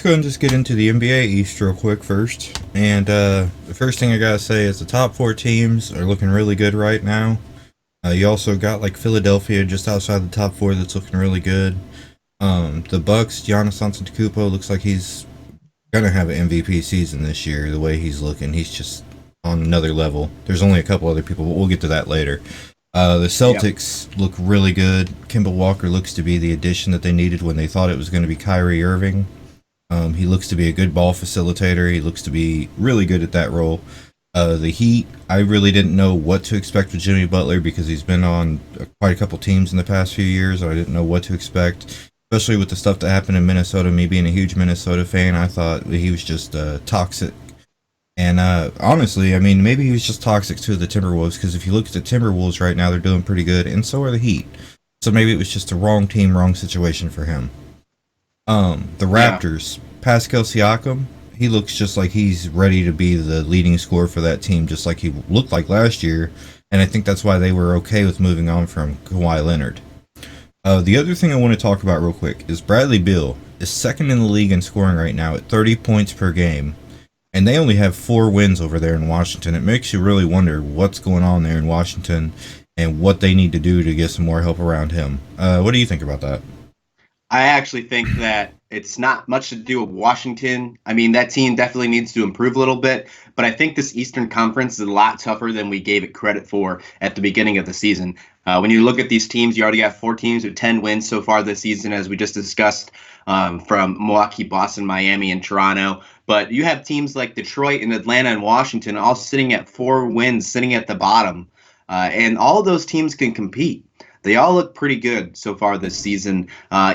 go ahead and just get into the NBA East real quick first. And the first thing I gotta say is the top four teams are looking really good right now. You also got like Philadelphia just outside the top four that's looking really good. The Bucks, Giannis Antetokounmpo looks like he's gonna have an MVP season this year. The way he's looking, he's just on another level. There's only a couple other people, but we'll get to that later. The Yep. Celtics look really good. Kemba Walker looks to be the addition that they needed when they thought it was going to be Kyrie Irving. He looks to be a good ball facilitator. He looks to be really good at that role. The Heat, I really didn't know what to expect with Jimmy Butler because he's been on quite a couple teams in the past few years. I didn't know what to expect, especially with the stuff that happened in Minnesota. Me being a huge Minnesota fan, I thought he was just toxic. And honestly, I mean, maybe he was just toxic to the Timberwolves because if you look at the Timberwolves right now, they're doing pretty good, and so are the Heat. So maybe it was just the wrong team, wrong situation for him. The Yeah. Raptors, Pascal Siakam, he looks just like he's ready to be the leading scorer for that team, just like he looked like last year. And I think that's why they were okay with moving on from Kawhi Leonard. The other thing I want to talk about real quick is Bradley Beal is second in the league in scoring right now at 30 points per game. And they only have 4 wins over there in Washington. It makes you really wonder what's going on there in Washington and what they need to do to get some more help around him. What do you think about that? I actually think that it's not much to do with Washington. I mean, that team definitely needs to improve a little bit, but I think this Eastern Conference is a lot tougher than we gave it credit for at the beginning of the season. When you look at these teams, you already got 4 teams with 10 wins so far this season, as we just discussed, from Milwaukee, Boston, Miami, and Toronto. But you have teams like Detroit and Atlanta and Washington all sitting at 4 wins, sitting at the bottom. And all of those teams can compete. They all look pretty good so far this season.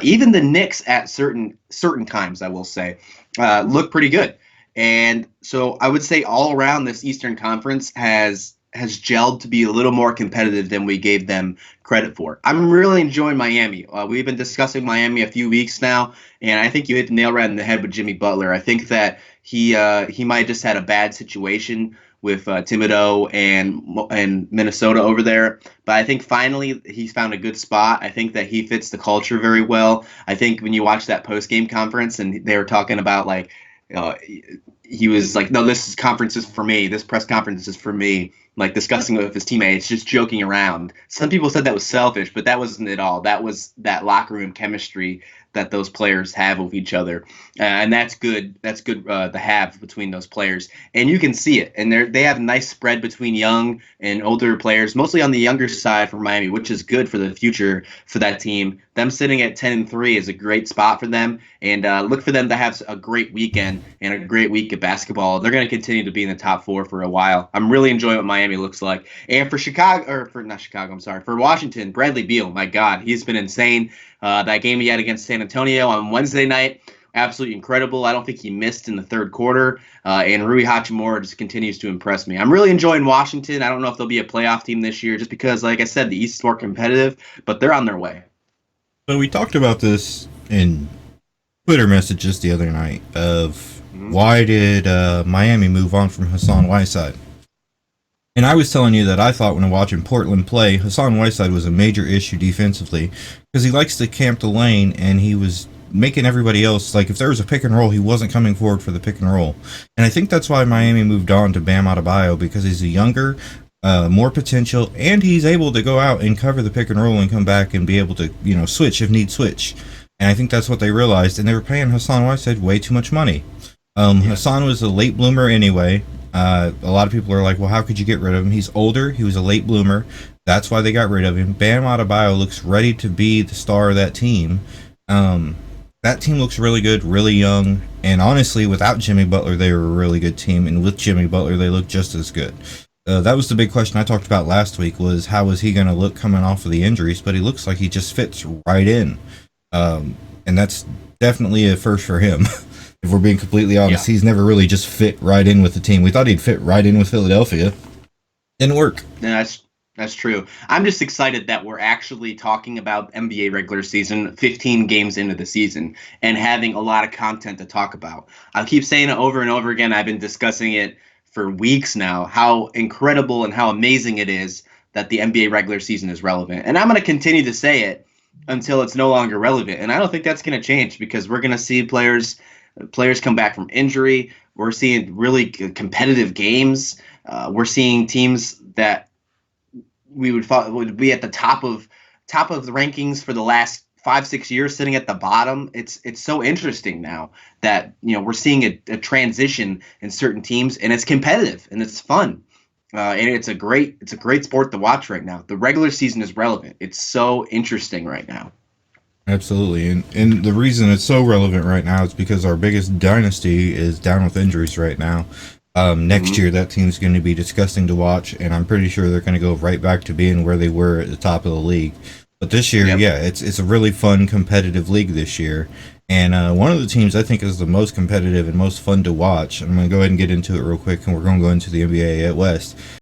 Even the Knicks at certain times, I will say, look pretty good. And so I would say all around this Eastern Conference has gelled to be a little more competitive than we gave them credit for. I'm really enjoying Miami. We've been discussing Miami a few weeks now, and I think you hit the nail right in the head with Jimmy Butler. I think that he might have just had a bad situation with Thibodeau and Minnesota over there. But I think finally he's found a good spot. I think that he fits the culture very well. I think when you watch that post game conference and they were talking about like uh, he was like, no, this conference is for me. This press conference is for me. Like discussing with his teammates, just joking around. Some people said that was selfish, but that wasn't at all. That was that locker room chemistry that those players have with each other, and that's good. That's good to have between those players, and you can see it. And they have a nice spread between young and older players, mostly on the younger side for Miami, which is good for the future for that team. Them sitting at 10-3 is a great spot for them, and look for them to have a great weekend and a great week of basketball. They're going to continue to be in the top four for a while. I'm really enjoying what Miami looks like, and for Chicago, or for not Chicago, I'm sorry, for Washington, Bradley Beal. My God, he's been insane. That game he had against San Antonio on Wednesday night, absolutely incredible. I don't think he missed in the third quarter. And Rui Hachimura just continues to impress me. I'm really enjoying Washington. I don't know if they'll be a playoff team this year just because, like I said, the East is more competitive, but they're on their way. So we talked about this in Twitter messages the other night of Mhm. why did Miami move on from Hassan Whiteside? And I was telling you that I thought when watching Portland play, Hassan Whiteside was a major issue defensively because he likes to camp the lane and he was making everybody else, like if there was a pick and roll, he wasn't coming forward for the pick and roll. And I think that's why Miami moved on to Bam Adebayo because he's a younger, more potential, and he's able to go out and cover the pick and roll and come back and be able to, switch if need switch. And I think that's what they realized, and they were paying Hassan Whiteside way too much money. Yeah. Hassan was a late bloomer anyway. A lot of people are like, well, how could you get rid of him? He's older. He was a late bloomer. That's why they got rid of him. Bam Adebayo looks ready to be the star of that team. That team looks really good, really young. And honestly, without Jimmy Butler, they were a really good team. And with Jimmy Butler, they look just as good. That was the big question I talked about last week was how was he going to look coming off of the injuries? But he looks like he just fits right in. And that's definitely a first for him. If we're being completely honest, Yeah. he's never really just fit right in with the team. We thought he'd fit right in with Philadelphia. Didn't work. That's true. I'm just excited that we're actually talking about NBA regular season 15 games into the season and having a lot of content to talk about. I keep saying it over and over again. I've been discussing it for weeks now, how incredible and how amazing it is that the NBA regular season is relevant. And I'm going to continue to say it until it's no longer relevant. And I don't think that's going to change because we're going to see players Players come back from injury. We're seeing really competitive games. We're seeing teams that we would thought would be at the top of the rankings for the last 5-6 years sitting at the bottom. It's so interesting now that we're seeing a transition in certain teams, and it's competitive and it's fun. And it's a great sport to watch right now. The regular season is relevant. It's so interesting right now. Absolutely, and the reason it's so relevant right now is because our biggest dynasty is down with injuries right now. Next Mm-hmm. year, that team's going to be disgusting to watch, and I'm pretty sure they're going to go right back to being where they were at the top of the league. But this year, Yep. yeah, it's a really fun, competitive league this year, and one of the teams I think is the most competitive and most fun to watch. I'm going to go ahead and get into it real quick, and we're going to go into the NBA at West.